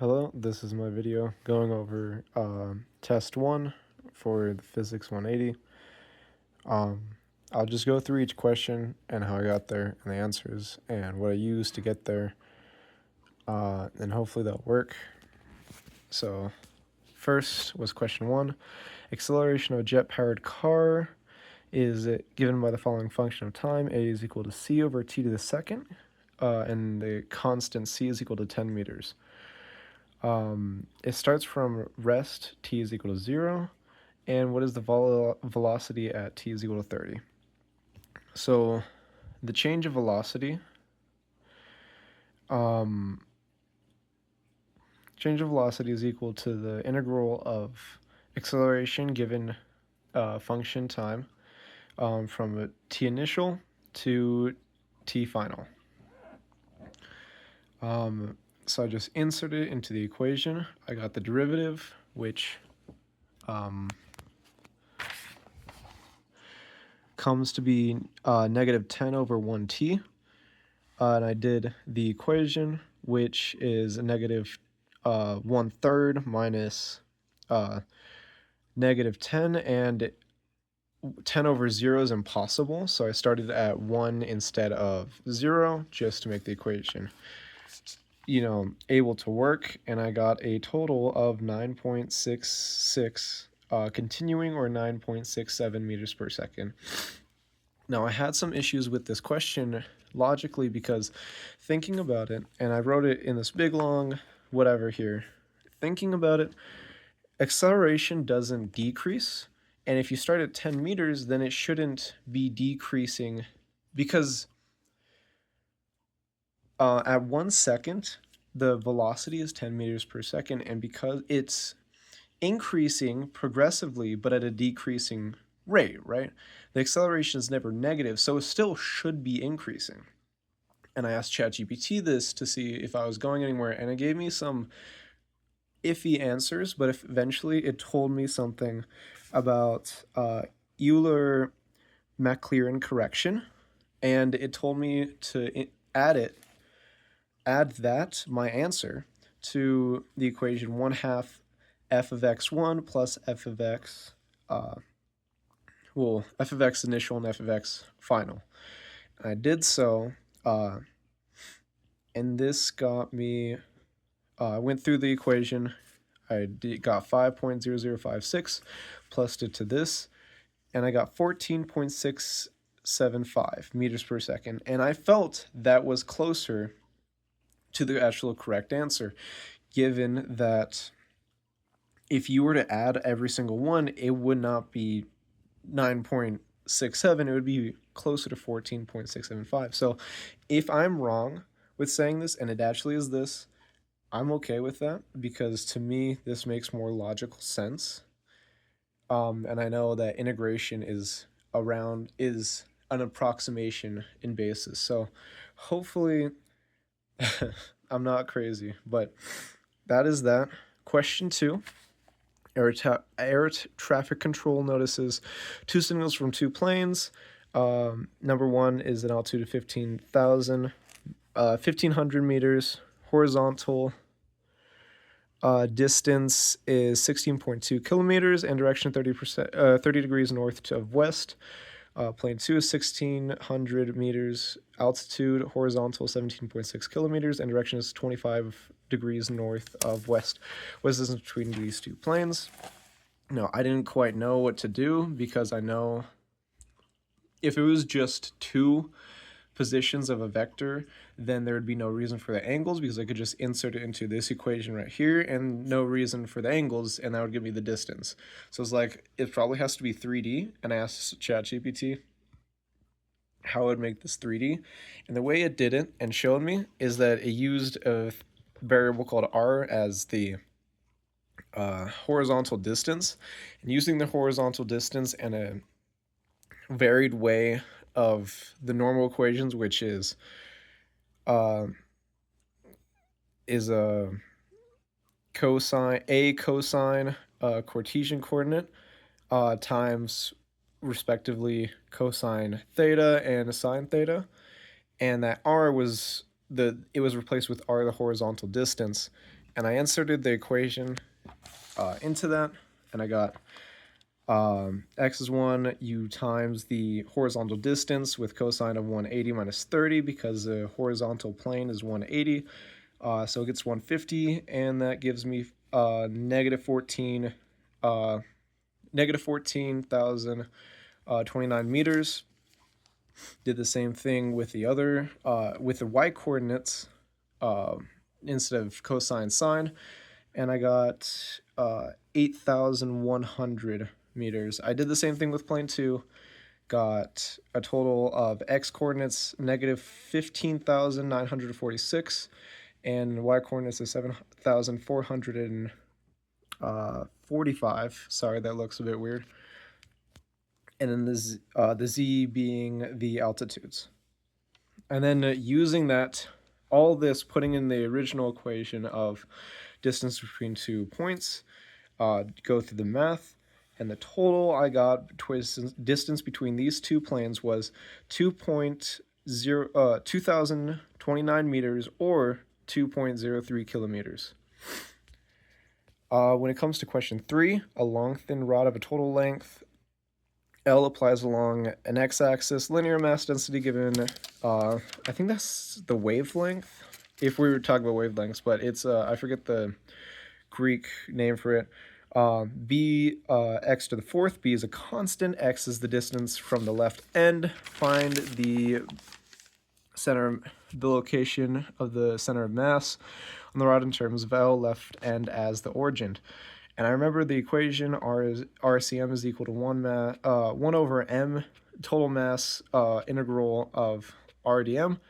Hello, this is my video going over test 1 for the Physics 180. Um, I'll just go through each question and how I got there and the answers and what I used to get there, and hopefully that'll work. So, first was question 1. Acceleration of a jet-powered car is given by the following function of time. A is equal to c over t to the second, and the constant c is equal to 10 meters. It starts from rest, t is equal to 0, and what is the velocity at t is equal to 30? So the change of velocity, is equal to the integral of acceleration given function time from t initial to t final. So I just inserted it into the equation. I got the derivative, which comes to be negative 10 over 1t. And I did the equation, which is negative 1/3 minus negative 10, and 10 over 0 is impossible, so I started at 1 instead of 0 just to make the equation able to work, and I got a total of 9.66 continuing, or 9.67 meters per second. Now, I had some issues with this question logically because thinking about it, and I wrote it in this big long whatever here, thinking about it, acceleration doesn't decrease, and if you start at 10 meters, then it shouldn't be decreasing because at 1 second, the velocity is 10 meters per second, and because it's increasing progressively but at a decreasing rate, right? The acceleration is never negative, so it still should be increasing. And I asked ChatGPT this to see if I was going anywhere, and it gave me some iffy answers, but eventually it told me something about Euler-Maclaurin correction, and it told me to add my answer to the equation 1/2 f of x1 plus f of x, f of x initial and f of x final. And I did so, and this got me, I went through the equation, I got 5.0056, plussed it to this, and I got 14.675 meters per second, and I felt that was closer to the actual correct answer, given that if you were to add every single one, it would not be 9.67, it would be closer to 14.675. So if I'm wrong with saying this, and it actually is this, I'm okay with that, because to me, this makes more logical sense. And I know that integration is an approximation in basis. So hopefully I'm not crazy, but that is that. Question 2. Air traffic control notices 2 signals from 2 planes. Number 1 is an altitude of 1,500 meters. Horizontal distance is 16.2 kilometers, and direction 30 degrees north of west. Plane 2 is 1,600 meters, altitude horizontal 17.6 kilometers, and direction is 25 degrees north of west. What is the distance between these 2 planes? No, I didn't quite know what to do, because I know if it was just 2 positions of a vector, then there would be no reason for the angles, because I could just insert it into this equation right here, and no reason for the angles, and that would give me the distance. So it's like, it probably has to be 3D, and I asked ChatGPT how it would make this 3D, and the way it did it and showed me is that it used a variable called r as the horizontal distance, and using the horizontal distance and a varied way of the normal equations, which is a cosine Cartesian coordinate times respectively cosine theta and sine theta, and that r was it was replaced with r, the horizontal distance, and I inserted the equation into that, and I got x is 1, you times the horizontal distance with cosine of 180 minus 30 because the horizontal plane is 180. So it gets 150, and that gives me negative 14,029 meters. Did the same thing with the other, with the y coordinates instead of cosine sine, and I got 8,100 meters. I did the same thing with plane 2, got a total of x coordinates negative 15,946, and y coordinates is 7,445. Sorry, that looks a bit weird. And then the z being the altitudes. And then using that, all this, putting in the original equation of distance between 2 points, go through the math, and the total I got distance between these two planes was 2,029 meters, or 2.03 kilometers. When it comes to question 3, a long thin rod of a total length L applies along an x-axis, linear mass density given, I think that's the wavelength, if we were talking about wavelengths, but it's, I forget the Greek name for it. B, x to the fourth, b is a constant, x is the distance from the left end. Find the location of the center of mass on the rod in terms of L, left end as the origin. And I remember the equation RCM is equal to 1 over m total mass integral of RDM.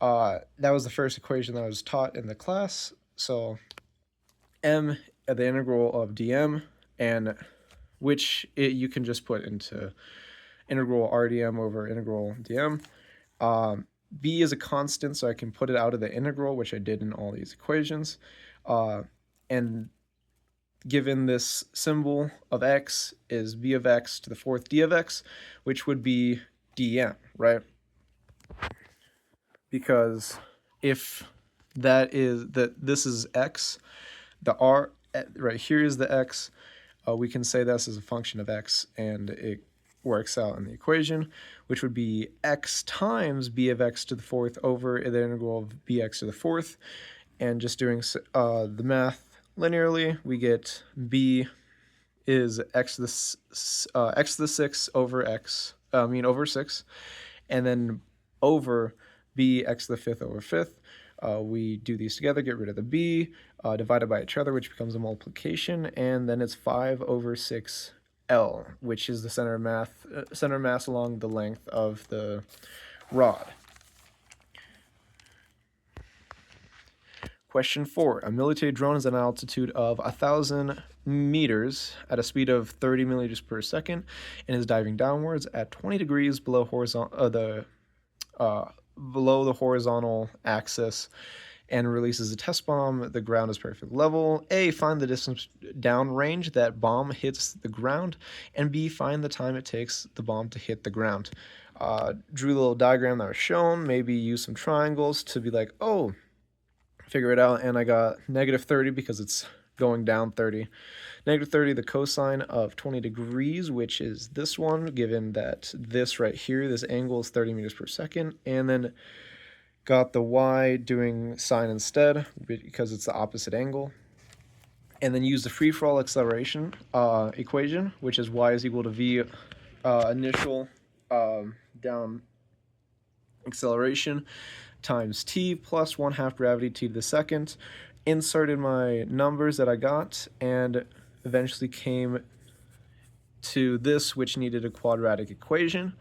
That was the first equation that I was taught in the class. So m, the integral of dm, and which you can just put into integral RDM over integral dm. B is a constant, so I can put it out of the integral, which I did in all these equations. And given this symbol of x is b of x to the fourth d of x, which would be dm, right? Because if this is x, the r right here is the x, we can say this is a function of x, and it works out in the equation, which would be x times b of x to the fourth over the integral of bx to the fourth. And just doing the math linearly, we get b is x to the 6 over x, over 6, and then over b x to the 5th over 5th. We do these together, get rid of the b, divided by each other, which becomes a multiplication, and then it's 5 over 6 L, which is the center of mass along the length of the rod. Question 4. A military drone is at an altitude of 1,000 meters at a speed of 30 milliliters per second and is diving downwards at 20 degrees below below the horizontal axis and releases a test bomb. The ground is perfect level. A, find the distance downrange that bomb hits the ground, and B, find the time it takes the bomb to hit the ground. Drew a little diagram that was shown, maybe use some triangles to be like, oh, figure it out, and I got negative 30 because it's going down 30. Negative 30, the cosine of 20 degrees, which is this one, given that this right here, this angle is 30 meters per second, and then got the y doing sine instead because it's the opposite angle. And then use the free-for-all acceleration equation, which is y is equal to v initial down acceleration times t plus 1/2 gravity t to the second. Inserted my numbers that I got and eventually came to this, which needed a quadratic equation.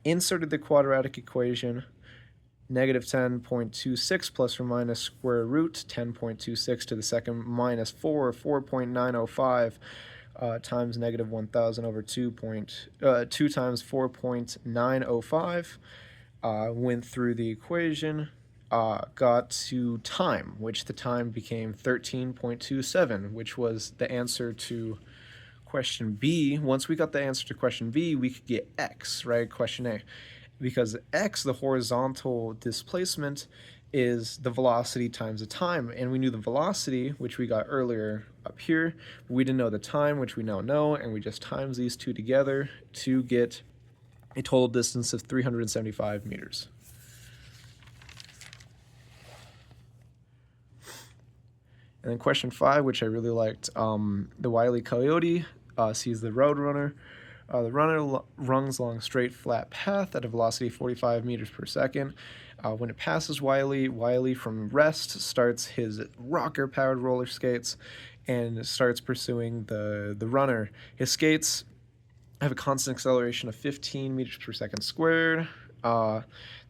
Inserted the quadratic equation, negative 10.26 plus or minus square root 10.26 to the second minus 4.905 times negative 1,000 over 2 times 4.905. Went through the equation, got to time, which the time became 13.27, which was the answer to question B. Once we got the answer to question B, we could get x, right? Question A. Because x, the horizontal displacement, is the velocity times the time. And we knew the velocity, which we got earlier up here. We didn't know the time, which we now know, and we just times these two together to get a total distance of 375 meters. And then question 5, which I really liked, the Wile E. Coyote sees the Roadrunner. The runner runs along a straight, flat path at a velocity of 45 meters per second. When it passes Wile E from rest starts his rocker-powered roller skates and starts pursuing the runner. His skates have a constant acceleration of 15 meters per second squared.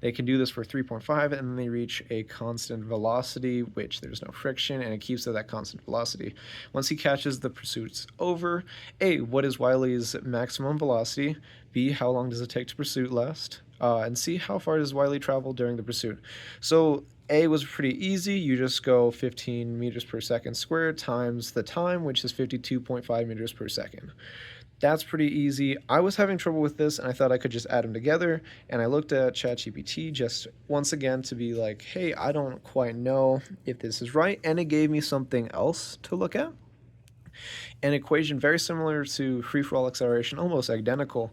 They can do this for 3.5, and then they reach a constant velocity, which there's no friction, and it keeps at that constant velocity. Once he catches, the pursuit's over. A, what is Wile E's maximum velocity? B, how long does it take to pursuit last? And C, how far does Wile E travel during the pursuit? So A was pretty easy. You just go 15 meters per second squared times the time, which is 52.5 meters per second. That's pretty easy. I was having trouble with this, and I thought I could just add them together, and I looked at ChatGPT just once again to be like, hey, I don't quite know if this is right, and it gave me something else to look at. An equation very similar to free-for-all acceleration, almost identical,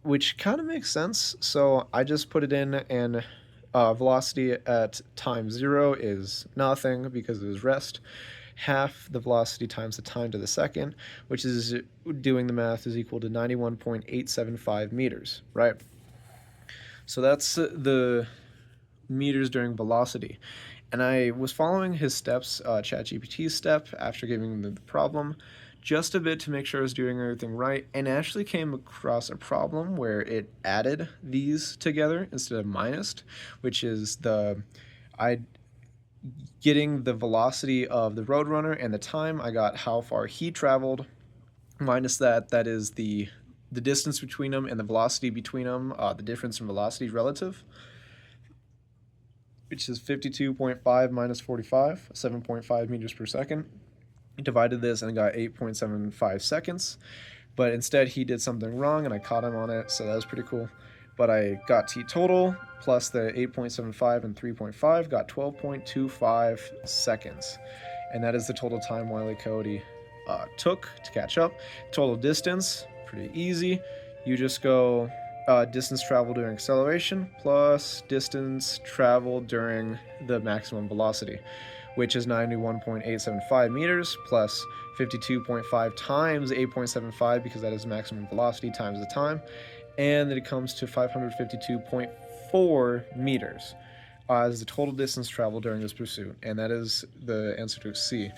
which kind of makes sense. So I just put it in, and velocity at time 0 is nothing because it was rest. Half the velocity times the time to the second, which is, doing the math, is equal to 91.875 meters, right? So that's the meters during velocity. And I was following his steps, ChatGPT's step, after giving him the problem, just a bit to make sure I was doing everything right, and actually came across a problem where it added these together instead of minused, which is getting the velocity of the Roadrunner and the time, I got how far he traveled, minus that is the distance between them and the velocity between them, the difference in velocity relative, which is 52.5 minus 45, 7.5 meters per second. I divided this and I got 8.75 seconds, but instead he did something wrong and I caught him on it, so that was pretty cool. But I got T total plus the 8.75 and 3.5, got 12.25 seconds. And that is the total time Wile E. Coyote took to catch up. Total distance, pretty easy. You just go distance traveled during acceleration plus distance traveled during the maximum velocity, which is 91.875 meters plus 52.5 times 8.75, because that is maximum velocity times the time, and then it comes to 552.4 meters as the total distance traveled during this pursuit, and that is the answer to C.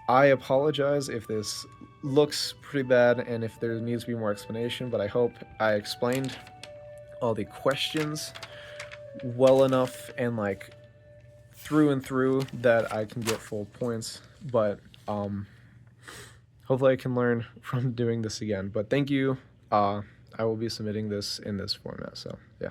I apologize if this looks pretty bad and if there needs to be more explanation, but I hope I explained all the questions well enough and like through and through that I can get full points, but hopefully I can learn from doing this again. But thank you. I will be submitting this in this format, so yeah.